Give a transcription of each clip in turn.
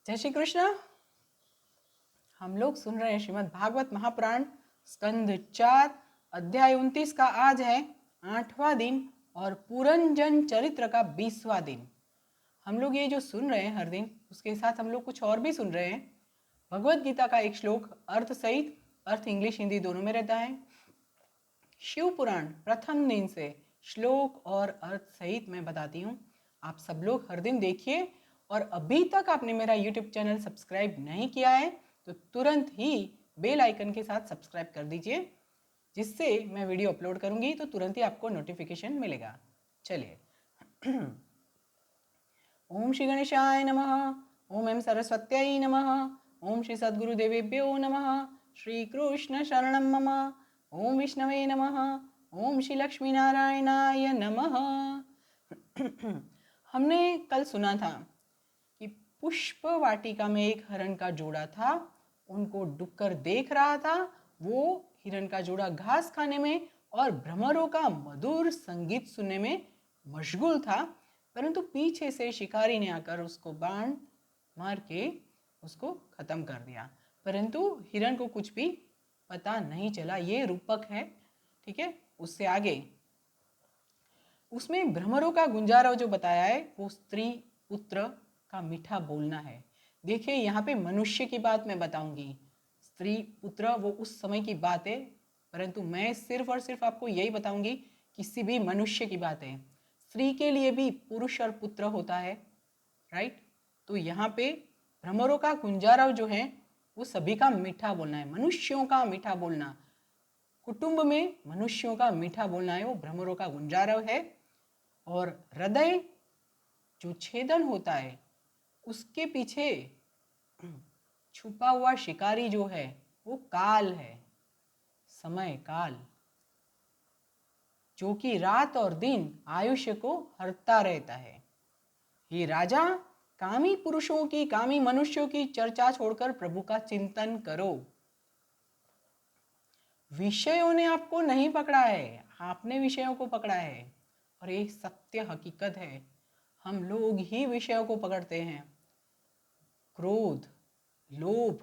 जय श्री कृष्ण। हम लोग सुन रहे हैं श्रीमद् भागवत महापुराण स्कंद 4 अध्याय 29 का आज है 8वां दिन और पुरंजन चरित्र का 20वां दिन। हम लोग ये जो सुन रहे हैं हर दिन, उसके साथ हम लोग कुछ और भी सुन रहे हैं। भगवत गीता का एक श्लोक अर्थ सहित, अर्थ इंग्लिश हिंदी दोनों में रहता है। शिव पुराण प्रथम दिन से श्लोक और अर्थ सहित मैं बताती हूँ। आप सब लोग हर दिन देखिए, और अभी तक आपने मेरा YouTube चैनल सब्सक्राइब नहीं किया है तो तुरंत ही बेल आइकन के साथ सब्सक्राइब कर दीजिए, जिससे मैं वीडियो अपलोड करूंगी तो तुरंत ही आपको नोटिफिकेशन मिलेगा। चलिए। ओम श्री गणेशाय नमः। ओम एम सरस्वत्यै नमः। ओम श्री सद्गुरुदेवेभ्यो नमः। श्री कृष्ण शरणं मम। ओम विष्णवे नमः। ओम श्री लक्ष्मी नारायणाय नमः। हमने कल सुना था कि पुष्प वाटिका में एक हिरण का जोड़ा था, उनको डुक्कर देख रहा था। वो हिरण का जोड़ा घास खाने में और भ्रमरों का मधुर संगीत सुनने में मशगूल था, परंतु पीछे से शिकारी ने आकर उसको बाण मार के उसको खत्म कर दिया। परंतु हिरण को कुछ भी पता नहीं चला। ये रूपक है, ठीक है। उससे आगे उसमें भ्रमरों का गुंजारव जो बताया है वो स्त्री पुत्र का मीठा बोलना है। देखिए, यहाँ पे मनुष्य की बात मैं बताऊंगी, स्त्री पुत्र वो उस समय की बात है, परंतु मैं सिर्फ और सिर्फ आपको यही बताऊंगी किसी भी मनुष्य की बात है। स्त्री के लिए भी पुरुष और पुत्र होता है, राइट। तो यहाँ पे भ्रमरों का गुंजारव जो है वो सभी का मीठा बोलना है, मनुष्यों का मीठा बोलना। कुटुंब में मनुष्यों का मीठा बोलना है, वो भ्रमरों का गुंजारव है। और हृदय जो छेदन होता है उसके पीछे छुपा हुआ शिकारी जो है वो काल है, समय काल, जो कि रात और दिन आयुष्य को हरता रहता है। ये राजा, कामी पुरुषों की, कामी मनुष्यों की चर्चा छोड़कर प्रभु का चिंतन करो। विषयों ने आपको नहीं पकड़ा है, आपने विषयों को पकड़ा है, और ये सत्य हकीकत है। हम लोग ही विषयों को पकड़ते हैं। क्रोध, लोभ,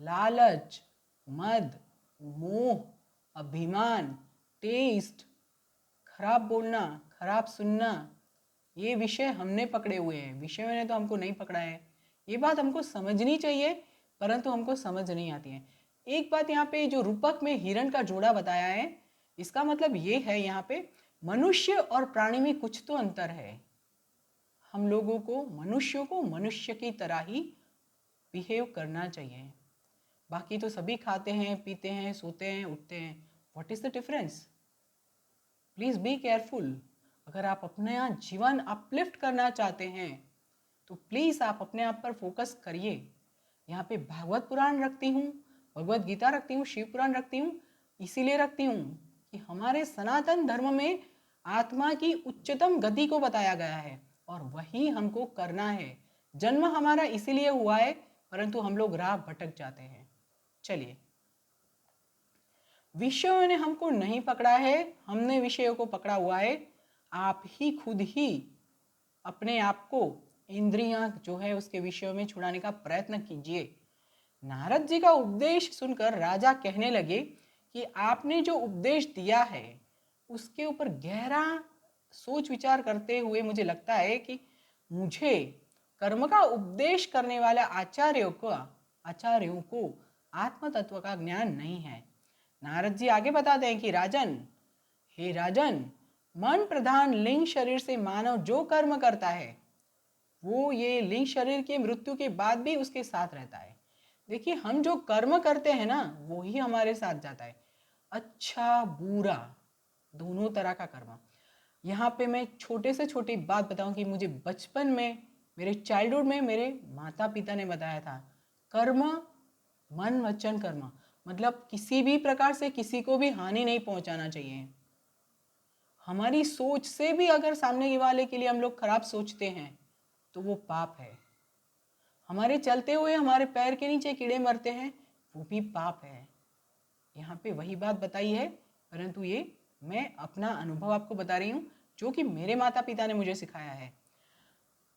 लालच, मद, मोह, अभिमान, टेस्ट, खराब बोलना, खराब सुनना, ये विषय हमने पकड़े हुए हैं। विषयों ने तो हमको नहीं पकड़ा है। ये बात हमको समझनी चाहिए, परंतु हमको समझ नहीं आती है। एक बात यहाँ पे जो रूपक में हिरण का जोड़ा बताया है, इसका मतलब ये है यहाँ पे मनुष्य और प्राणी में कुछ तो अंतर है। हम लोगों को, मनुष्यों को मनुष्य की तरह ही बिहेव करना चाहिए। बाकी तो सभी खाते हैं, पीते हैं, सोते हैं, उठते हैं। What is the difference? Please be careful. अगर आप अपने यहाँ जीवन अपलिफ्ट करना चाहते हैं तो प्लीज आप अपने आप पर फोकस करिए। यहाँ पे भागवत पुराण रखती हूँ, भगवत गीता रखती हूँ, शिव पुराण रखती हूँ, इसीलिए रखती हूँ कि हमारे सनातन धर्म में आत्मा की उच्चतम गति को बताया गया है और वही हमको करना है। जन्म हमारा इसीलिए हुआ है, परंतु हम लोग राह भटक जाते हैं। चलिए, विषयों ने हमको नहीं पकड़ा है, हमने विषयों को पकड़ा हुआ है। आप ही खुद ही अपने आप को इंद्रियां जो है उसके विषयों में छुड़ाने का प्रयत्न कीजिए। नारद जी का उपदेश सुनकर राजा कहने लगे कि आपने जो उपदेश दिया है उसके ऊपर गहरा सोच विचार करते हुए मुझे लगता है कि मुझे कर्म का उपदेश करने वाले आचार्यों को आत्म तत्व का ज्ञान नहीं है। नारद जी आगे बताते हैं कि राजन, हे राजन, मन प्रधान लिंग शरीर से मानव जो कर्म करता है वो ये लिंग शरीर की मृत्यु के बाद भी उसके साथ रहता है। देखिए, हम जो कर्म करते हैं ना वो ही हमारे साथ जाता है, अच्छा बुरा दोनों तरह का कर्म। यहाँ पे मैं छोटे से छोटी बात बताऊं कि मुझे बचपन में, मेरे चाइल्डहुड में मेरे माता पिता ने बताया था, कर्म मन वचन कर्म, मतलब किसी भी प्रकार से किसी को भी हानि नहीं पहुंचाना चाहिए। हमारी सोच से भी अगर सामने वाले के लिए हम लोग खराब सोचते हैं तो वो पाप है। हमारे चलते हुए हमारे पैर के नीचे कीड़े मरते हैं, वो भी पाप है। यहाँ पे वही बात बताई है, परंतु ये मैं अपना अनुभव आपको बता रही हूँ जो कि मेरे माता पिता ने मुझे सिखाया है।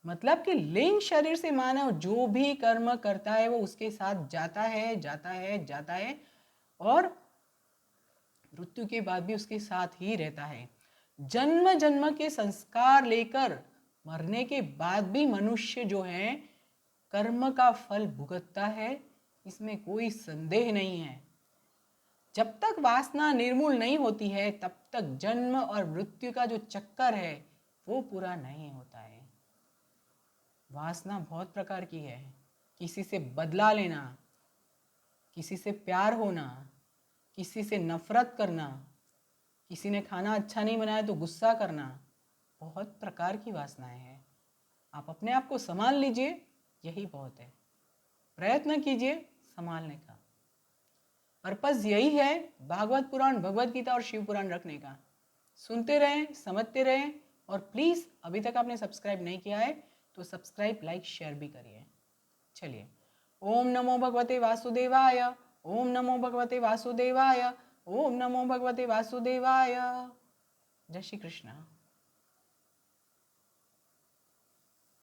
मतलब कि लिंग शरीर से मानव जो भी कर्म करता है वो उसके साथ जाता है, जाता है, जाता है और मृत्यु के बाद भी उसके साथ ही रहता है। जन्म जन्म के संस्कार लेकर मरने के बाद भी मनुष्य जो है कर्म का फल भुगतता है, इसमें कोई संदेह नहीं है। जब तक वासना निर्मूल नहीं होती है तब तक जन्म और मृत्यु का जो चक्कर है वो पूरा नहीं होता है। वासना बहुत प्रकार की है। किसी से बदला लेना, किसी से प्यार होना, किसी से नफरत करना, किसी ने खाना अच्छा नहीं बनाया तो गुस्सा करना, बहुत प्रकार की वासनाएं हैं। आप अपने आप को संभाल लीजिए, यही बहुत है। प्रयत्न कीजिए संभालने का। पर्पस यही है भागवत पुराण, भगवत गीता और शिव पुराण रखने का। सुनते रहें, समझते रहें और प्लीज़ अभी तक आपने सब्सक्राइब नहीं किया है तो सब्सक्राइब, लाइक, शेयर भी करिए। चलिए, ओम नमो भगवते वासुदेवाय, ओम नमो भगवते वासुदेवाय, ओम नमो भगवते वासुदेवाय। जय श्री कृष्ण।